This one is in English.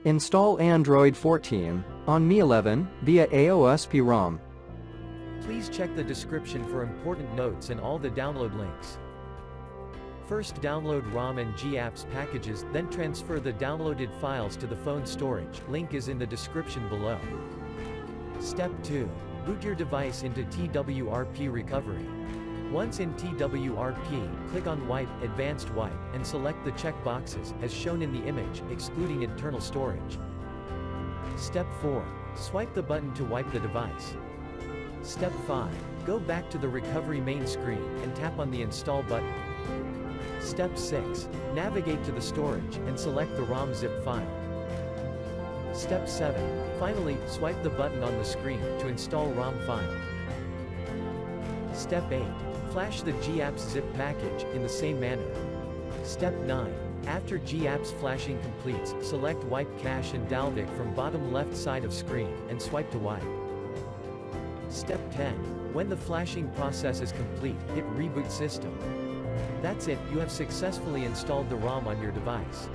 Install Android 14 on Mi 11 via AOSP ROM. Please check the description for important notes and all the download links. First, download ROM and GApps packages, then transfer the downloaded files to the phone storage. Link is in the description below. Step 2. Boot your device into TWRP recovery. Once in TWRP, click on Wipe, Advanced Wipe, and select the check boxes, as shown in the image, excluding internal storage. Step 4. Swipe the button to wipe the device. Step 5. Go back to the recovery main screen, and tap on the Install button. Step 6. Navigate to the storage, and select the ROM zip file. Step 7. Finally, swipe the button on the screen to install ROM file. Step 8. Flash the GApps zip package, in the same manner. Step 9. After GApps flashing completes, select Wipe Cache and Dalvik from bottom left side of screen, and swipe to wipe. Step 10. When the flashing process is complete, hit Reboot System. That's it, you have successfully installed the ROM on your device.